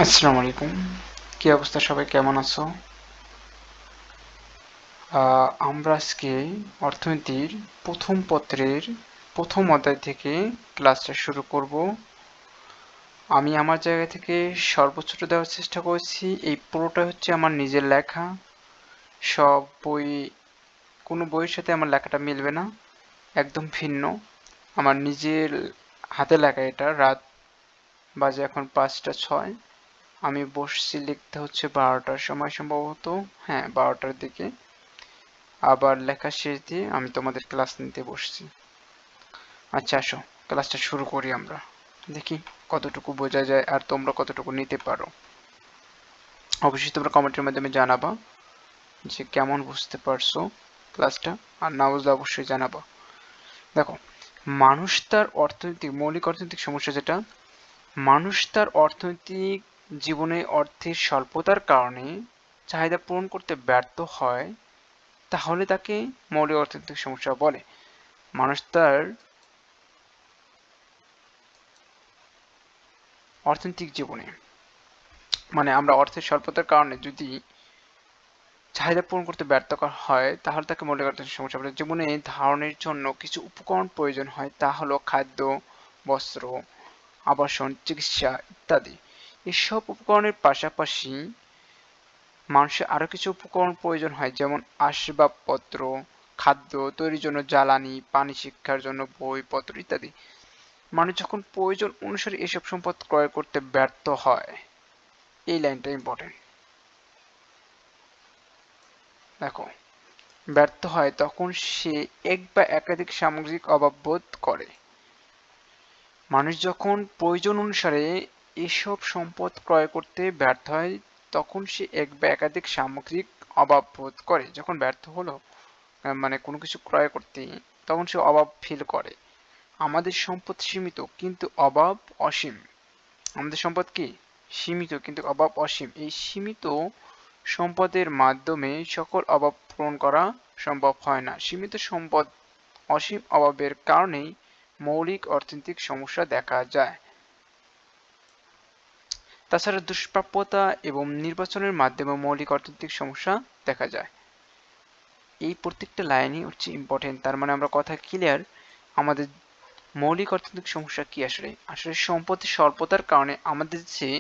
আসসালামু আলাইকুম। কি অবস্থা, সবাই কেমন আছো? আমরা আজকে অর্থনীতির প্রথম পত্রের প্রথম অধ্যায় থেকে ক্লাসটা শুরু করব। আমি আমার জায়গা থেকে সর্বোচ্চটা দেওয়ার চেষ্টা করেছি। এই পুরোটা হচ্ছে আমার নিজের লেখা। সব বই, কোনো বইয়ের সাথে আমার লেখাটা মিলবে না, একদম ভিন্ন। আমার নিজের হাতে লেখা এটা। রাত বাজে এখন 5টা 6। আমি বসছি লিখতে হচ্ছে 12টার সময় সম্ভবত। হ্যাঁ, 12টার দিকে। আবার লেখা শেষ দিয়ে আমি তোমাদের ক্লাস নিতে বসছি। আচ্ছা, আসো ক্লাসটা শুরু করি আমরা। দেখি কতটুকু বোঝা যায় আর তোমরা কতটুকু নিতে পারো। অবশ্যই তোমরা কমেন্টের মাধ্যমে জানাবা যে কেমন বুঝতে পারছো ক্লাসটা, আর না বুঝলে অবশ্যই জানাবা। দেখো, মানুষ তার অর্থনৈতিক মৌলিক অর্থনৈতিক সমস্যা যেটা, মানুষ তার অর্থনৈতিক জীবনে অর্থের স্বল্পতার কারণে চাহিদা পূরণ করতে ব্যর্থ হয়, তাহলে তাকে মৌলিক অর্থনৈতিক সমস্যা বলে। মানুষ তার অর্থনৈতিক জীবনে, মানে আমরা অর্থের স্বল্পতার কারণে যদি চাহিদা পূরণ করতে ব্যর্থ হয়, তাহলে তাকে মৌলিক অর্থনৈতিক সমস্যা বলে। জীবনে ধারণের জন্য কিছু উপকরণ প্রয়োজন হয়, তা হলো খাদ্য, বস্ত্র, আবাসন, চিকিৎসা ইত্যাদি। এসব উপকরণের পাশাপাশি মানুষের আরো কিছু উপকরণ প্রয়োজন হয়, যেমন আসবাবপত্র, খাদ্য তৈরির জন্য জ্বালানি, পানি, শিক্ষার জন্য বই পত্র ইত্যাদি। মানুষ যখন প্রয়োজন অনুসারে এসব সম্পদ ক্রয় করতে ব্যর্থ হয়, এই লাইনটা ইম্পর্টেন্ট। দেখো, ব্যর্থ হয় তখন সে এক বা একাধিক সামগ্রিক অভাব বোধ করে। মানুষ যখন প্রয়োজন অনুসারে এসব সম্পদ ক্রয় করতে ব্যর্থ হয়, তখন সে এক বা একাধিক সামগ্রিক অভাব বোধ করে। যখন ব্যর্থ হলো, মানে কোনো কিছু ক্রয় করতে, তখন সে অভাব ফিল করে। আমাদের সম্পদ সীমিত কিন্তু অভাব অসীম। আমাদের সম্পদ কি? সীমিত কিন্তু অভাব অসীম। এই সীমিত সম্পদের মাধ্যমে সকল অভাব পূরণ করা সম্ভব হয় না। সীমিত সম্পদ, অসীম অভাবের কারণেই মৌলিক অর্থনৈতিক সমস্যা দেখা যায়। তাছাড়া দুষ্প্রাপ্যতা এবং নির্বাচনের মাধ্যমে মৌলিক অর্থনৈতিক সমস্যা দেখা যায়। এই প্রত্যেকটা লাইনই হচ্ছে ইম্পর্টেন্ট। তার মানে আমরা কথা ক্লিয়ার। আমাদের মৌলিক অর্থনৈতিক সমস্যা কি? আসলে আসলে সম্পদের স্বল্পতার কারণে আমাদের যে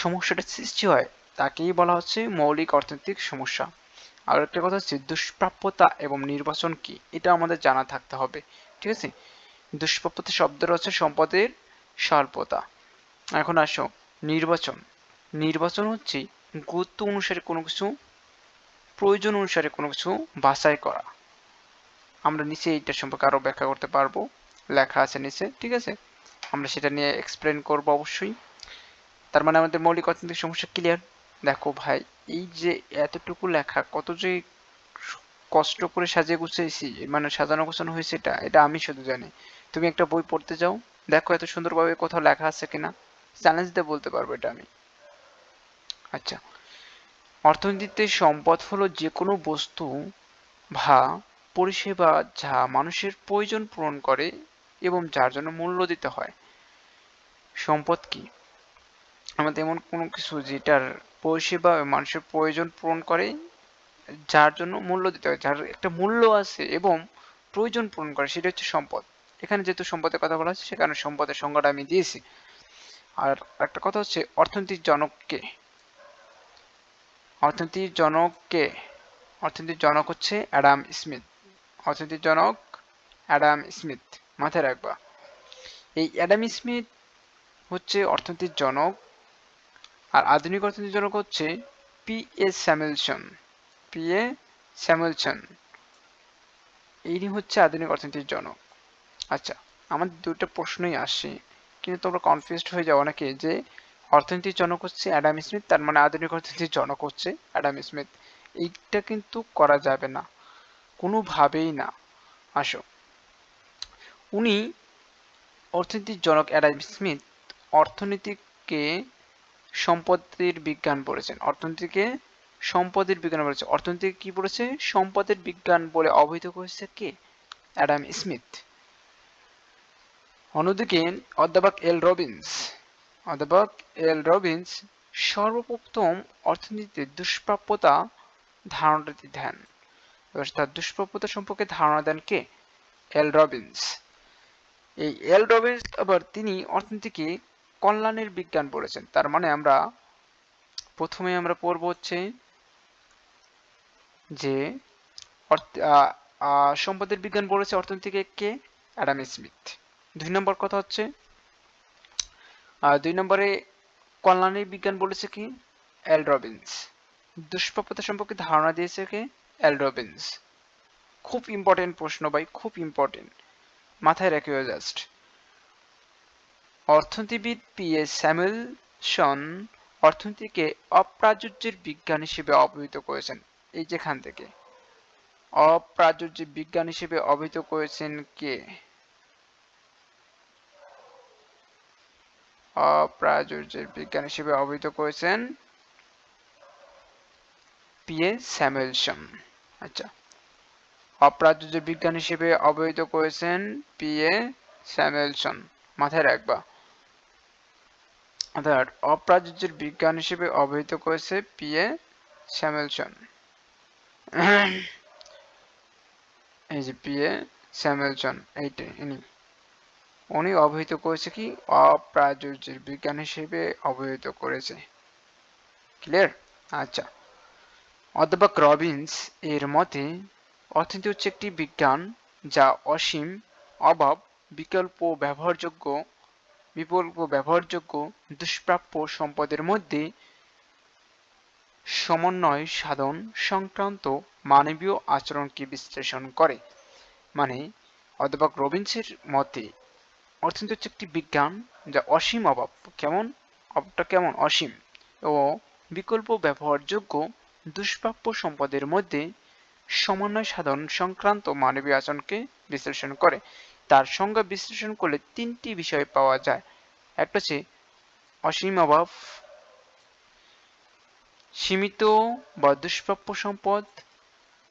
সমস্যাটা সৃষ্টি হয়, তাকেই বলা হচ্ছে মৌলিক অর্থনৈতিক সমস্যা। আর একটা কথা হচ্ছে দুষ্প্রাপ্যতা এবং নির্বাচন কি, এটা আমাদের জানা থাকতে হবে। ঠিক আছে? দুষ্প্রাপ্যতা শব্দের হচ্ছে সম্পদের স্বল্পতা। এখন আসো নির্বাচন। নির্বাচন হচ্ছে গুরুত্ব অনুসারে কোনো কিছু, প্রয়োজন অনুসারে কোনো কিছু বাছাই করা। আমরা নিচে এইটার সম্পর্কে আরো ব্যাখ্যা করতে পারবো, লেখা আছে নিচে। ঠিক আছে, আমরা সেটা নিয়ে এক্সপ্লেন করবো অবশ্যই। তার মানে আমাদের মৌলিক অর্থনৈতিক সমস্যা ক্লিয়ার। দেখো ভাই, এই যে এতটুকু লেখা, কত যে কষ্ট করে সাজিয়ে গুছিয়েছি, মানে সাজানো গোছানো হয়েছে, এটা এটা আমি শুধু জানি। তুমি একটা বই পড়তে যাও, দেখো এত সুন্দরভাবে কোথাও লেখা আছে কিনা। চ্যালেঞ্জ দিয়ে বলতে পারবো এটা আমি। আচ্ছা, অর্থনীতিতে সম্পদ হলো যে কোনো বস্তু বা পরিষেবা যা মানুষের প্রয়োজন পূরণ করে এবং যার জন্য মূল্য দিতে হয়। সম্পদ কি? আমাদের এমন কোনো কিছু যেটার পরিষেবা মানুষের প্রয়োজন পূরণ করে, যার জন্য মূল্য দিতে হয়, যার একটা মূল্য আছে এবং প্রয়োজন পূরণ করে, সেটা হচ্ছে সম্পদ। এখানে যেহেতু সম্পদের কথা বলা হচ্ছে, সেখানে সম্পদের সংজ্ঞাটা আমি দিয়েছি। আর একটা কথা হচ্ছে অর্থনীতির জনক কে? অর্থনীতির জনক কে? অর্থনীতির জনক হচ্ছে অ্যাডাম স্মিথ। অর্থনীতির জনক অ্যাডাম স্মিথ, মাথায় রাখবা। এই অ্যাডাম স্মিথ হচ্ছে অর্থনীতির জনক। আর আধুনিক অর্থনীতির জনক হচ্ছে P A Samuelson. P A Samuelson, ইনি হচ্ছে আধুনিক অর্থনীতির জনক। আচ্ছা, আমার দুটো প্রশ্নই আসে, কিন্তু তোমরা কনফিউজড হয়ে যাও অনেকে যে অর্থনীতির জনক হচ্ছে অ্যাডাম স্মিথ, তার মানে আধুনিক অর্থনীতির জনক হচ্ছে অ্যাডাম স্মিথ। এইটা কিন্তু করা যাবে না, কোনোভাবেই না। আসো, উনি অর্থনীতির জনক অ্যাডাম স্মিথ অর্থনীতিকে সম্পদের বিজ্ঞান বলেছেন। অর্থনীতিকে সম্পদের বিজ্ঞান বলেছে। অর্থনীতিকে কি বলেছে? সম্পদের বিজ্ঞান বলে অভিহিত করেছে কে? Adam Smith. অন্যদিকে অধ্যাপক এল রবিন্স অধ্যাপক এল রবিন্স সর্বপ্রথম অর্থনীতিতে দুষ্প্রাপ্যতা ধারণাটি দেন। এবার তার দুষ্প্রাপ্যতা সম্পর্কে ধারণা দেন কে? এল রবিন্স। এই এল রবিন্স আবার তিনি অর্থনীতিকে কল্যাণের বিজ্ঞান বলেছেন। তার মানে আমরা প্রথমে আমরা পড়ব হচ্ছে যে সম্পদের বিজ্ঞান বলেছে অর্থনীতিকে কে? Adam Smith. 2 নম্বর কথা হচ্ছে 2 নম্বরে কল্যাণের বিজ্ঞান বলেছে কি? এল রবিন্স। দুষ্প্রাপ্যতা সম্পর্কে ধারণা দিয়েছে কে? এল রবিন্স। খুব ইম্পর্টেন্ট প্রশ্ন ভাই, খুব ইম্পর্টেন্ট, মাথায় রাখিও জাস্ট। অর্থনীতিবিদ পি.এস. স্যামুয়েলসন অর্থনীতিকে অপ্রাচুর্যের বিজ্ঞান হিসেবে অভিহিত করেছেন। এই যেখান থেকে অপ্রাচুর্যের বিজ্ঞান হিসেবে অভিহিত করেছেন কে? অপ্রাচুর্যের বিজ্ঞান হিসেবে অভিহিত করেছেন পি.এ. স্যামুয়েলসন। আচ্ছা, অপ্রাচুর্য বিজ্ঞান হিসেবে অভিহিত করেছেন পি.এ. স্যামুয়েলসন, মাথায় রাখবা। অর্থাৎ অপ্রাচুর্যের বিজ্ঞান হিসেবে অভিহিত করেছে পি.এ. স্যামুয়েলসন। এই যে পি.এ. স্যামুয়েলসন, এইটা উনি অভিহিত করেছে কি? অপ্রাচুর্যের বিজ্ঞান হিসেবে অভিহিত করেছে। ক্লিয়ার? আচ্ছা, অধ্যাপক রবিন্স এর মতে অর্থনীতি হচ্ছে একটি বিজ্ঞান যা অসীম, অভাব, বিকল্প ব্যবহারযোগ্য দুষ্প্রাপ্য সম্পদের মধ্যে সমন্বয় সাধন সংক্রান্ত মানবীয় আচরণকে বিশ্লেষণ করে। মানে অধ্যাপক রবিন্সের মতে অর্থনীতি হচ্ছে একটি বিজ্ঞান যা অসীম অভাব, কেমন অসীম, ও বিকল্প ব্যবহারযোগ্য দুষ্প্রাপ্য সম্পদের মধ্যে সমন্বয় সাধন সংক্রান্ত মানবীয় আচরণকে বিশ্লেষণ করে। তার সংজ্ঞা বিশ্লেষণ করলে 3টি বিষয় পাওয়া যায়। একটা হচ্ছে অসীম অভাব, সীমিত বা দুষ্প্রাপ্য সম্পদ,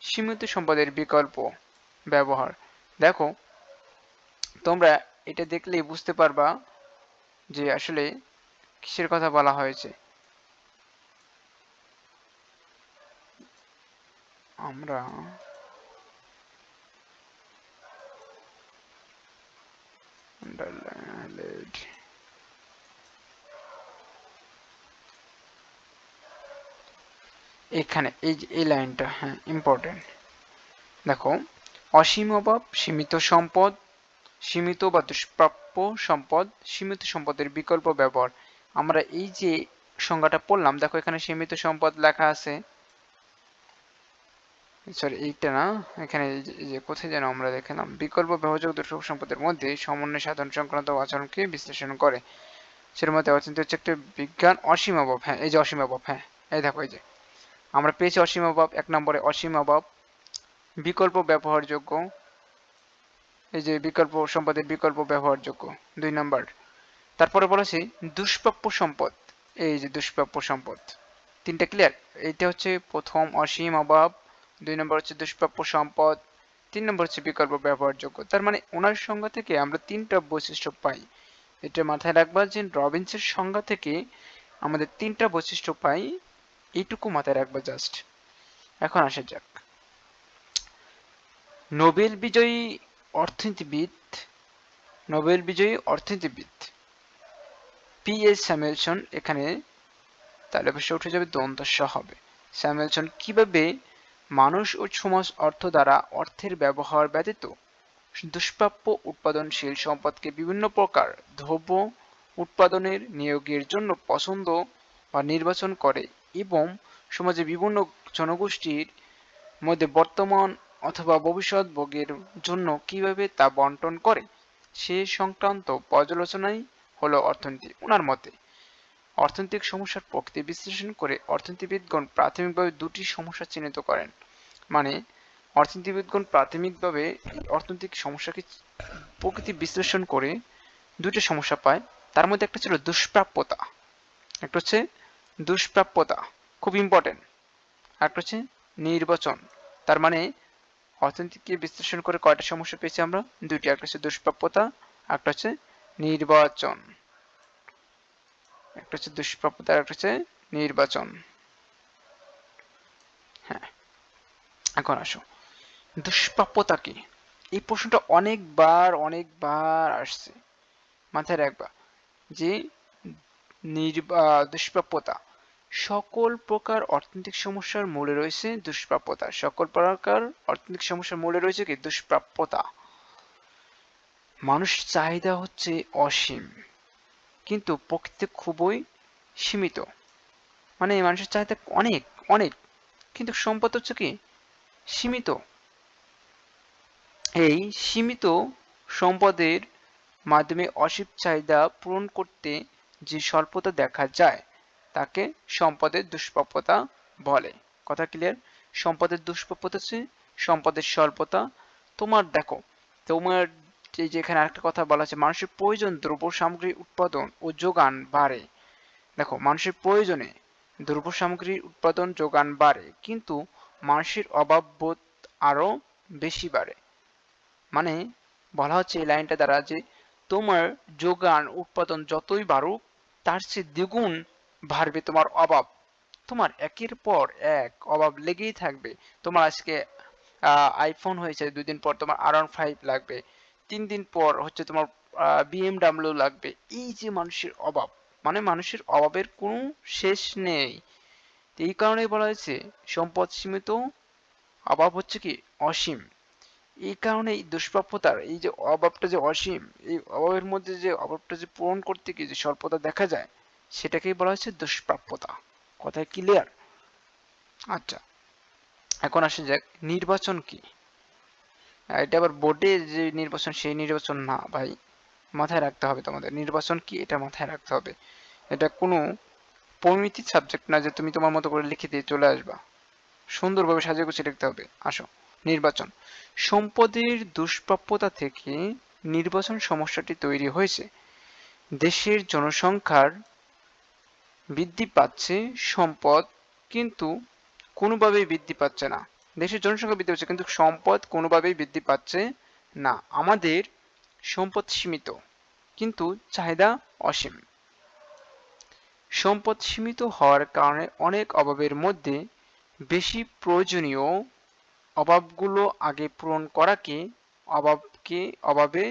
সীমিত সম্পদের বিকল্প ব্যবহার। দেখো, তোমরা এটা দেখলেই বুঝতে পারবা যে আসলে কিসের কথা বলা হয়েছে। আমরা এখানে এই লাইনটা, হ্যাঁ ইম্পর্টেন্ট। দেখো, অসীম অভাব, সীমিত সম্পদ, সীমিত বা দুষ্প্রাপ্য সম্পদ, সীমিত সম্পদের বিকল্প ব্যবহার। আমরা এই যে সংজ্ঞাটা পড়লাম, দেখো এখানে সীমিত সম্পদ লেখা আছে, সরি এইটা না, এখানে এই যে কোথায় যেন আমরা দেখলাম, বিকল্প ব্যবহারযোগ্য দুষ্প্রাপ্য সম্পদের মধ্যে সমন্বয় সাধন সংক্রান্ত আচরণকে বিশ্লেষণ করে। সের মধ্যে অর্থনীতি হচ্ছে একটা বিজ্ঞান অসীম অভাব, হ্যাঁ এই যে অসীম অভাব, হ্যাঁ এই দেখো এই যে আমরা পেয়েছি অসীম অভাব, 1 নম্বরে অসীম অভাব, বিকল্প ব্যবহারযোগ্য, এই যে বিকল্প সম্পদের বিকল্প ব্যবহারযোগ্য 2 নম্বর। তারপরে বলেছি দুষ্প্রাপ্য সম্পদ, এই যে দুষ্প্রাপ্য সম্পদ, 3টা ক্লিয়ার। এইটা হচ্ছে প্রথম অসীম অভাব, 2 নম্বর হচ্ছে দুষ্প্রাপ্য সম্পদ, 3 নম্বর হচ্ছে বিকল্প ব্যবহারযোগ্য। তার মানে ওনার সংজ্ঞা থেকে আমরা 3টা বৈশিষ্ট্য পাই। এটা মাথায় রাখবা যে রবিন্সের সংজ্ঞা থেকে আমাদের 3টা বৈশিষ্ট্য পাই, এইটুকু মাথায় রাখবা জাস্ট। এখন আসা যাক, নোবেল বিজয়ী অর্থনীতিবিদ পি.এস. স্যামুয়েলসন, এখানে তাহলে অবশ্য উঠে যাবে, দন্তস্ব হবে। স্যামুয়েলসন কিভাবে মানুষ ও সমাজ অর্থ দ্বারা অর্থের ব্যবহার ব্যতীত দুষ্প্রাপ্য উৎপাদনশীল সম্পদকে বিভিন্ন প্রকার দ্রব্য উৎপাদনের নিয়োগের জন্য পছন্দ বা নির্বাচন করে এবং সমাজে বিভিন্ন জনগোষ্ঠীর মধ্যে বর্তমান অথবা ভবিষ্যৎ ভোগের জন্য কিভাবে তা বন্টন করে সে সংক্রান্ত পর্যালোচনাই হলো অর্থনীতি। ওনার মতে অর্থনৈতিক সমস্যার প্রকৃতি বিশ্লেষণ করে অর্থনীতিবিদগণ প্রাথমিকভাবে 2টি সমস্যা চিহ্নিত করেন। মানে অর্থনীতিবিদগণ প্রাথমিকভাবে অর্থনৈতিক সমস্যাকে প্রকৃতি বিশ্লেষণ করে 2টি সমস্যা পায়। তার মধ্যে একটা ছিল দুষ্প্রাপ্যতা, একটা হচ্ছে দুষ্প্রাপ্যতা, খুব ইম্পর্টেন্ট। একটা হচ্ছে নির্বাচন। তার মানে অর্থনীতিকে বিশ্লেষণ করে কয়টা সমস্যা পেয়েছি আমরা? 2টি, একটা হচ্ছে দুষ্প্রাপ্যতা, একটা হচ্ছে নির্বাচন। একটা হচ্ছে দুষ্প্রাপ্যতা আর একটা হচ্ছে নির্বাচন। হ্যাঁ, এখন আসো দুষ্প্রাপ্যতা কি। এই প্রশ্নটা অনেকবার আসছে, মাথায় রাখবা যে দুষ্প্রাপ্যতা সকল প্রকার অর্থনৈতিক সমস্যার মূলে রয়েছে দুষ্প্রাপ্যতা। সকল প্রকার অর্থনৈতিক সমস্যার মূলে রয়েছে কি দুষ্প্রাপ্যতা। মানুষের চাহিদা হচ্ছে অসীম, কিন্তু প্রকৃতি খুবই সীমিত। মানে মানুষের চাহিদা অনেক অনেক, কিন্তু সম্পদ হচ্ছে কি সীমিত। এই সীমিত সম্পদের মাধ্যমে অসীম চাহিদা পূরণ করতে যে স্বল্পতা দেখা যায় তাকে সম্পদের দুষ্প্রাপ্যতা বলে। কথা ক্লিয়ার? সম্পদের দুষ্প্রাপ্যতা হচ্ছে সম্পদের স্বল্পতা। তোমার দেখো, তোমার এই যে এখানে আরেকটা কথা বলা আছে, মানুষের প্রয়োজন দ্রব্য সামগ্রী উৎপাদন ও যোগান বাড়ে। দেখো, মানুষের প্রয়োজনে দ্রব্য সামগ্রীর উৎপাদন যোগান বাড়ে, কিন্তু মানুষের অভাব বোধ আরো বেশি বাড়ে। মানে বলা হচ্ছে এই লাইনটা দ্বারা যে তোমার যোগান উৎপাদন যতই বাড়ুক তার চেয়ে দ্বিগুণ বাড়বে তোমার অভাব। তোমার একের পর এক অভাব লেগেই থাকবে। তোমার আজকে আইফোন হয়েছে, 2 দিন পর তোমার R15 লাগবে, 3 দিন পর হচ্ছে তোমার BMW লাগবে। এই যে মানুষের অভাব, মানে মানুষের অভাবের কোনো শেষ নেই। তো এই কারণেই বলা হয়েছে সম্পদ সীমিত, অভাব হচ্ছে কি অসীম। এই কারণে এই দুষ্প্রাপ্যতার এই যে অভাবটা যে অসীম, এই অভাবের মধ্যে যে অভাবটা যে পূরণ করতে গিয়ে যে স্বল্পতা দেখা যায় সেটাকেই বলা হচ্ছে দুষ্প্রাপ্যতা। কথায় ক্লিয়ার? আচ্ছা, এখন আসে যাক নির্বাচন কি। এটা আবার বোর্ডে যে নির্বাচন সেই নির্বাচন না ভাই, মাথায় রাখতে হবে তোমাদের নির্বাচন কি এটা মাথায় রাখতে হবে। এটা কোনো পরিমিতি সাবজেক্ট না যে তুমি তোমার মতো করে লিখে দিয়ে চলে আসবা। সুন্দরভাবে সাজিয়ে গুছিয়ে লিখতে হবে। আসো, নির্বাচন। সম্পদের দুষ্প্রাপ্যতা থেকে নির্বাচন সমস্যাটি তৈরি হয়েছে। দেশের জনসংখ্যার বৃদ্ধি পাচ্ছে, সম্পদ কিন্তু কোনোভাবেই বৃদ্ধি পাচ্ছে না। দেশের জনসংখ্যা বৃদ্ধি পাচ্ছে কিন্তু সম্পদ কোনোভাবেই বৃদ্ধি পাচ্ছে না। আমাদের সম্পদ সীমিত, কিন্তু চাহিদা অসীম। সম্পদ সীমিত হওয়ার কারণে অনেক অভাবের মধ্যে বেশি প্রয়োজনীয় অভাবগুলো আগে পূরণ করাকে অভাবে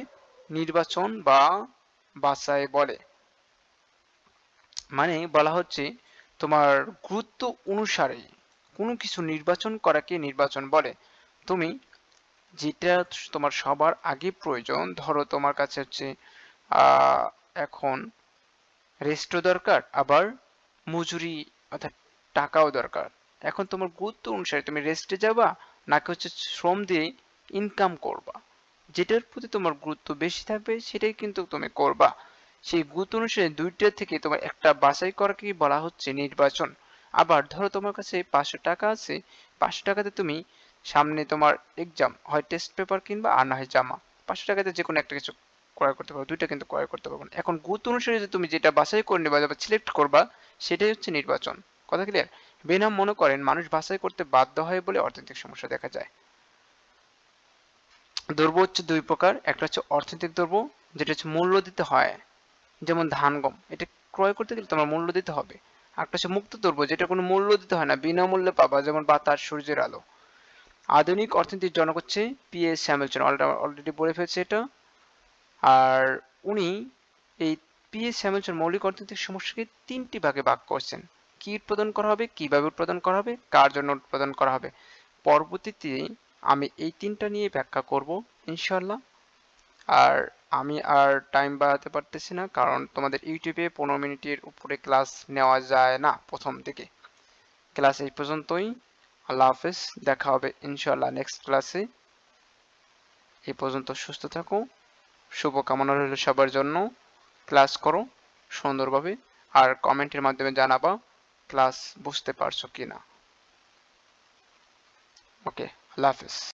নির্বাচন বা বাছাই বলে। মানে বলা হচ্ছে তোমার গুরুত্ব অনুসারে কোনো কিছু নির্বাচন করাকে নির্বাচন বলে। তুমি যেটা তোমার সবার আগে প্রয়োজন, ধরো তোমার কাছে হচ্ছে এখন রেস্টও দরকার, আবার মজুরি অর্থাৎ টাকাও দরকার। এখন তোমার গুরুত্ব অনুসারে তুমি রেস্টে যাবা নাকি হচ্ছে শ্রম দিয়ে ইনকাম করবা, যেটার প্রতি তোমার গুরুত্ব বেশি থাকবে সেটাই কিন্তু তুমি করবা। সেই গুরুত্ব অনুসারে দুইটা থেকে তোমার একটা বাছাই করাকেই বলা হচ্ছে নির্বাচন। আবার ধরো তোমার কাছে 500 টাকা আছে, 500 টাকাতে তুমি সামনে তোমার এক্সাম, হয় টেস্ট পেপার কিনবা আর না হয় জামা। 500 টাকাতে যে কোনো একটা কিছু ক্রয় করতে পারো, দুইটা কিন্তু ক্রয় করতে পারবো না। এখন গুরুত্ব অনুসারে যে তুমি যেটা বাছাই করে নেবা বা সিলেক্ট করবা সেটাই হচ্ছে নির্বাচন। কথা ক্লিয়ার? বেনাম মনে করেন মানুষ বাছাই করতে বাধ্য হয় বলে অর্থনৈতিক সমস্যা দেখা যায়। দ্রব্য হচ্ছে দুই প্রকার, একটা হচ্ছে অর্থনৈতিক দ্রব্য যেটা হচ্ছে মূল্য দিতে হয়, যেমন ধান গম, এটা ক্রয় করতে গেলে তোমার মূল্য দিতে হবে। একটা হচ্ছে মুক্ত দ্রব্য যেটা কোনো মূল্য দিতে হয় না, বিনামূল্যে পাবা, যেমন বাতাস, সূর্যের আলো। আধুনিক অর্থনীতির জনক হচ্ছে P.S. স্যামুয়েলসন, অলরেডি বলে ফেলছে এটা। আর উনি এই P.S. স্যামুয়েলসন মৌলিক অর্থনৈতিক সমস্যাকে 3টি ভাগে ভাগ করছেন। কি উৎপাদন করা হবে, কিভাবে উৎপাদন করা হবে, কার জন্য উৎপাদন করা হবে। পরবর্তীতে আমি এই 3টা নিয়ে ব্যাখ্যা করব ইনশাল্লাহ। আর আমি আর টাইম বাড়াতে পারতেছি না, কারণ তোমাদের ইউটিউবে 15 মিনিটের উপরে ক্লাস নেওয়া যায় না প্রথম দিকে। ক্লাস এই পর্যন্তই। আল্লাহ হাফেজ, দেখা হবে ইনশাল্লাহ নেক্সট ক্লাসে। এই পর্যন্ত সুস্থ থাকো, শুভকামনা রইল সবার জন্য। ক্লাস করো সুন্দরভাবে, আর কমেন্টের মাধ্যমে জানাবা ক্লাস বুঝতে পারছো কিনা। ওকে, আল্লাহ হাফেজ।